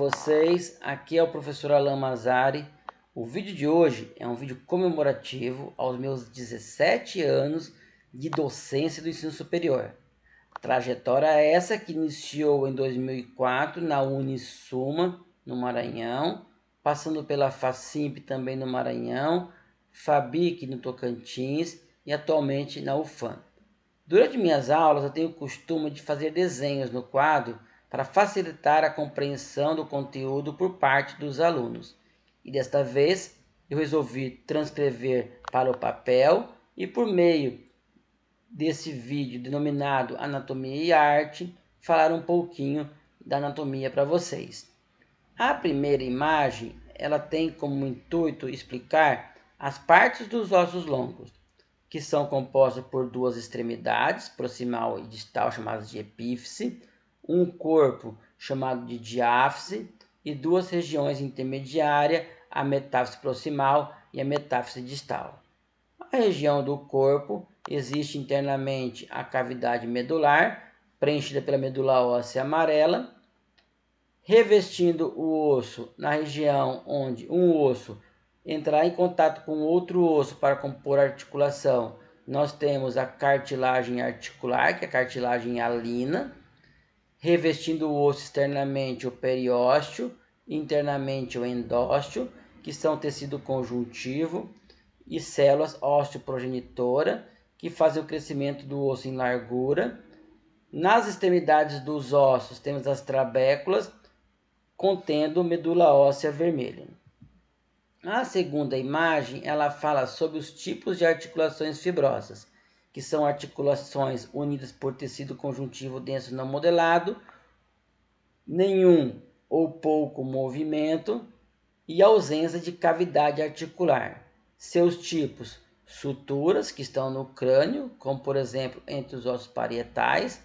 vocês? Aqui é o professor Alan Mazzari. O vídeo de hoje é um vídeo comemorativo aos meus 17 anos de docência do ensino superior. Trajetória essa que iniciou em 2004 na Unisuma, no Maranhão, passando pela Facimp também no Maranhão, Fabic no Tocantins e atualmente na UFAM. Durante minhas aulas eu tenho o costume de fazer desenhos no quadro para facilitar a compreensão do conteúdo por parte dos alunos. E desta vez eu resolvi transcrever para o papel e por meio desse vídeo denominado Anatomia e Arte, falar um pouquinho da anatomia para vocês. A primeira imagem, ela tem como intuito explicar as partes dos ossos longos, que são compostas por duas extremidades, proximal e distal, chamadas de epífice, um corpo chamado de diáfise e duas regiões intermediárias, a metáfise proximal e a metáfise distal. Na região do corpo existe internamente a cavidade medular, preenchida pela medula óssea amarela, revestindo o osso na região onde um osso entrar em contato com outro osso para compor a articulação. Nós temos a cartilagem articular, que é a cartilagem hialina, revestindo o osso externamente o periósteo, internamente o endósteo, que são tecido conjuntivo, e células osteoprogenitora, que fazem o crescimento do osso em largura. Nas extremidades dos ossos temos as trabéculas, contendo medula óssea vermelha. A segunda imagem, ela fala sobre os tipos de articulações fibrosas, que são articulações unidas por tecido conjuntivo denso não modelado, nenhum ou pouco movimento e ausência de cavidade articular. Seus tipos: suturas, que estão no crânio, como por exemplo entre os ossos parietais,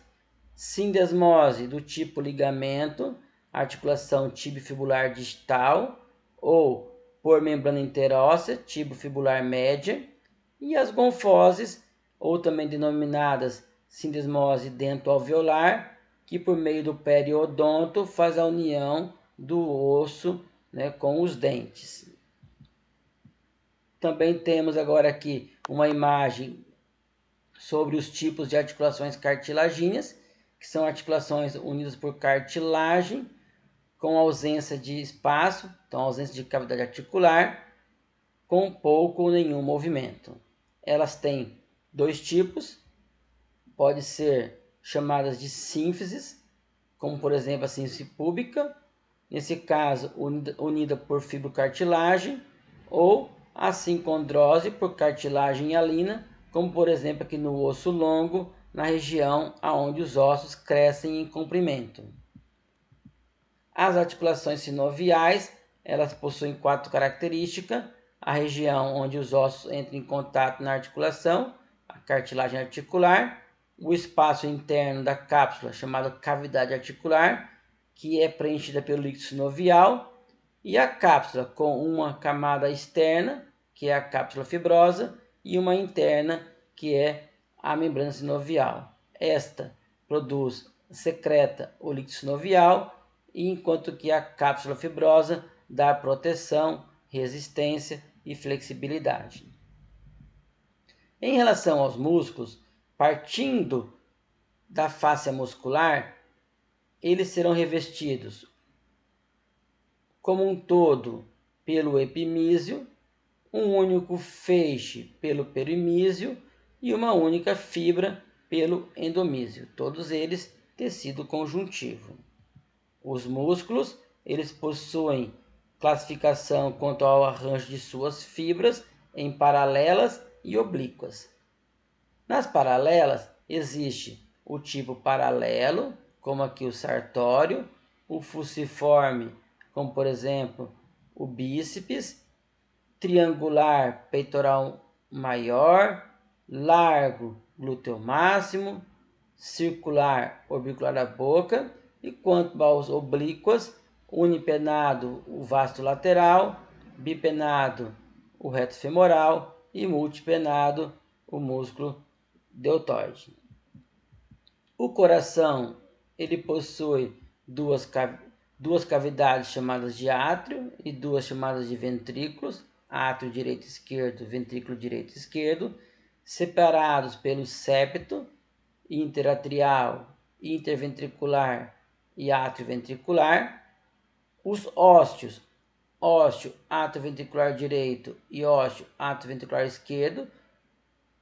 sindesmose do tipo ligamento, articulação tibiofibular distal ou por membrana interóssea, tibiofibular média, e as gonfoses, ou também denominadas sindesmose dento-alveolar, que por meio do periodonto faz a união do osso, com os dentes. Também temos agora aqui uma imagem sobre os tipos de articulações cartilagíneas, que são articulações unidas por cartilagem, com ausência de espaço, então ausência de cavidade articular, com pouco ou nenhum movimento. Elas têm dois tipos, pode ser chamadas de sínfises, como por exemplo a síntese púbica, nesse caso unida por fibrocartilagem, ou a sincondrose por cartilagem hialina, como por exemplo aqui no osso longo, na região onde os ossos crescem em comprimento. As articulações sinoviais, elas possuem quatro características: a região onde os ossos entram em contato na articulação, a cartilagem articular, o espaço interno da cápsula, chamado cavidade articular, que é preenchida pelo líquido sinovial, e a cápsula com uma camada externa, que é a cápsula fibrosa, e uma interna, que é a membrana sinovial. Esta secreta o líquido sinovial, enquanto que a cápsula fibrosa dá proteção, resistência e flexibilidade. Em relação aos músculos, partindo da fáscia muscular, eles serão revestidos como um todo pelo epimísio, um único feixe pelo perimísio e uma única fibra pelo endomísio, todos eles tecido conjuntivo. Os músculos, eles possuem classificação quanto ao arranjo de suas fibras em paralelas e oblíquas. Nas paralelas existe o tipo paralelo, como aqui o sartório, o fusiforme, como por exemplo o bíceps, triangular peitoral maior, largo glúteo máximo, circular orbicular da boca, e quanto aos oblíquas, unipenado o vasto lateral, bipenado o reto femoral e multipenado o músculo deltoide. O coração, ele possui duas duas cavidades chamadas de átrio e duas chamadas de ventrículos, átrio direito e esquerdo, ventrículo direito e esquerdo, separados pelo septo interatrial, interventricular e átrio ventricular. Os ósteos, ósteo atrioventricular direito e ósteo atrioventricular esquerdo,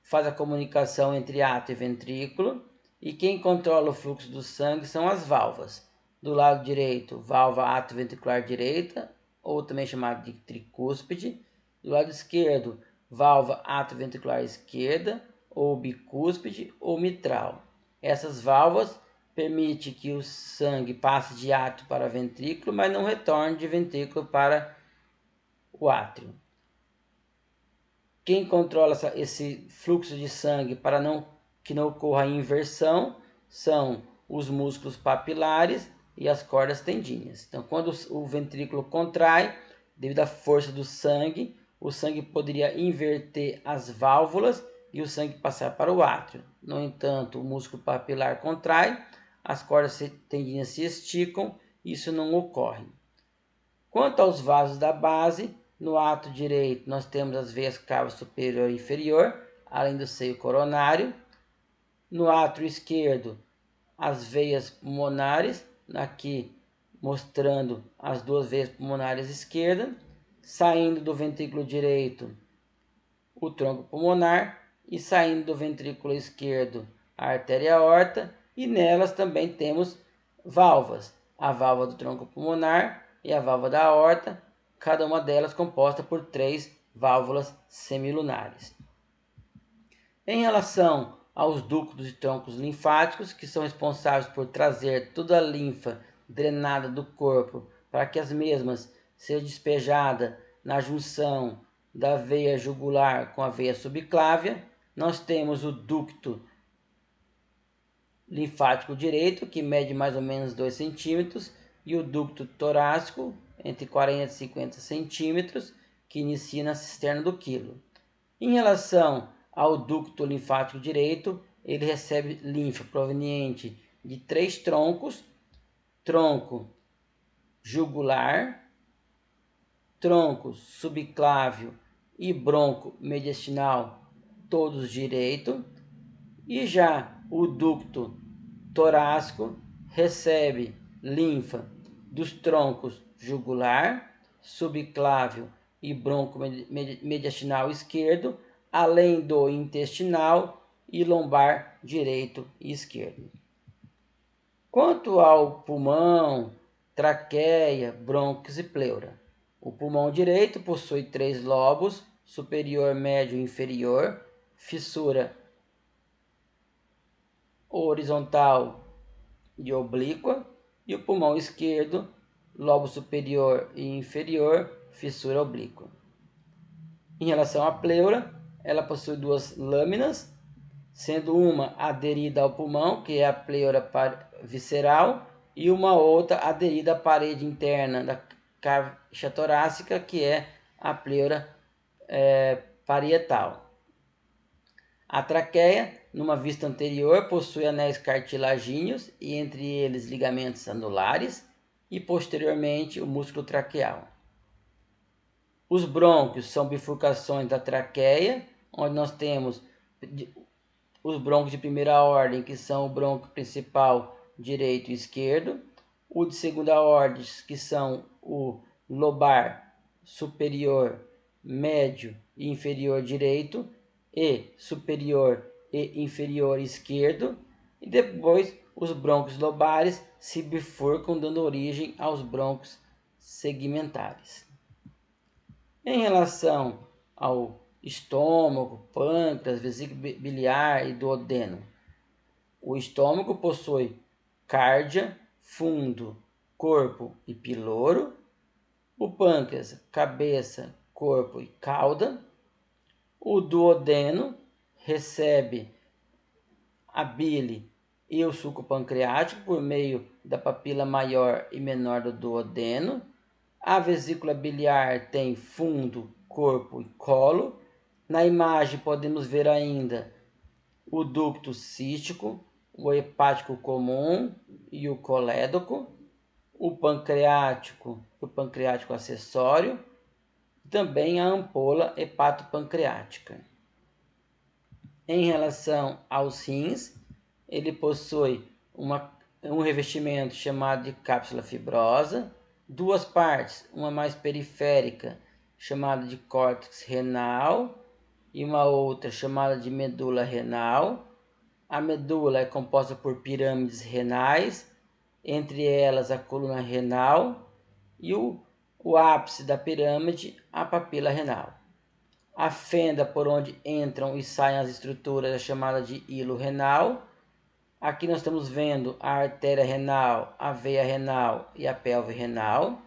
faz a comunicação entre átrio e ventrículo. E quem controla o fluxo do sangue são as válvulas. Do lado direito, válvula atrioventricular direita, ou também chamada de tricúspide. Do lado esquerdo, válvula atrioventricular esquerda, ou bicúspide, ou mitral. Essas válvulas permitem que o sangue passe de átrio para ventrículo, mas não retorne de ventrículo para o átrio. Quem controla esse fluxo de sangue para que não ocorra a inversão são os músculos papilares e as cordas tendíneas. Então, quando o ventrículo contrai, devido à força do sangue, o sangue poderia inverter as válvulas e o sangue passar para o átrio. No entanto, o músculo papilar contrai, as cordas tendíneas se esticam, isso não ocorre. Quanto aos vasos da base, no átrio direito nós temos as veias cava superior e inferior, além do seio coronário. No átrio esquerdo, as veias pulmonares, aqui mostrando as duas veias pulmonares esquerdas. Saindo do ventrículo direito, o tronco pulmonar, e saindo do ventrículo esquerdo, a artéria aorta, e nelas também temos válvulas, a válvula do tronco pulmonar e a válvula da aorta, cada uma delas composta por 3 válvulas semilunares. Em relação aos ductos e troncos linfáticos, que são responsáveis por trazer toda a linfa drenada do corpo para que as mesmas sejam despejadas na junção da veia jugular com a veia subclávia, nós temos o ducto linfático direito, que mede mais ou menos 2 centímetros, e o ducto torácico, entre 40 e 50 centímetros, que inicia na cisterna do quilo. Em relação ao ducto linfático direito, ele recebe linfa proveniente de 3 troncos: tronco jugular, tronco subclávio e bronco mediastinal, todos direito. E já o ducto torácico recebe linfa dos troncos jugular, subclávio e bronco mediastinal esquerdo, além do intestinal e lombar direito e esquerdo. Quanto ao pulmão, traqueia, brônquios e pleura, o pulmão direito possui 3 lobos, superior, médio e inferior, fissura horizontal e oblíqua, e o pulmão esquerdo, lobo superior e inferior, fissura oblíqua. Em relação à pleura, ela possui 2 lâminas, sendo uma aderida ao pulmão, que é a pleura visceral, e uma outra aderida à parede interna da caixa torácica, que é a pleura parietal. A traqueia, numa vista anterior, possui anéis cartilagíneos e entre eles ligamentos anulares, e posteriormente o músculo traqueal. Os brônquios são bifurcações da traqueia, onde nós temos os brônquios de primeira ordem, que são o brônquio principal direito e esquerdo, o de segunda ordem, que são o lobar superior, médio e inferior direito, e superior e inferior esquerdo, e depois os brônquios lobares se bifurcam, dando origem aos brônquios segmentares. Em relação ao estômago, pâncreas, vesícula biliar e duodeno, o estômago possui cárdia, fundo, corpo e piloro, o pâncreas, cabeça, corpo e cauda. O duodeno recebe a bile e o suco pancreático por meio da papila maior e menor do duodeno. A vesícula biliar tem fundo, corpo e colo. Na imagem podemos ver ainda o ducto cístico, o hepático comum e o colédoco. o pancreático acessório, e também a ampola hepatopancreática. Em relação aos rins, ele possui um revestimento chamado de cápsula fibrosa, duas partes, uma mais periférica, chamada de córtex renal, e uma outra chamada de medula renal. A medula é composta por pirâmides renais, entre elas a coluna renal, e o ápice da pirâmide, a papila renal. A fenda por onde entram e saem as estruturas é chamada de hilo renal. Aqui nós estamos vendo a artéria renal, a veia renal e a pelve renal.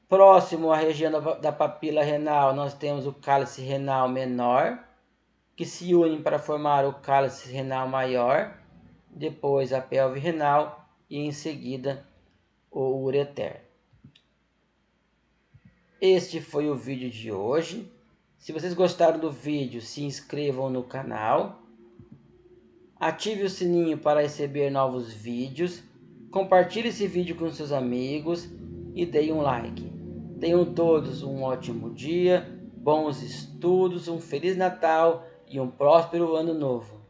Próximo à região da papila renal, nós temos o cálice renal menor, que se unem para formar o cálice renal maior, depois a pelve renal e em seguida o ureter. Este foi o vídeo de hoje. Se vocês gostaram do vídeo, se inscrevam no canal. Ative o sininho para receber novos vídeos. Compartilhe esse vídeo com seus amigos e deem um like. Tenham todos um ótimo dia, bons estudos, um Feliz Natal e um próspero Ano Novo.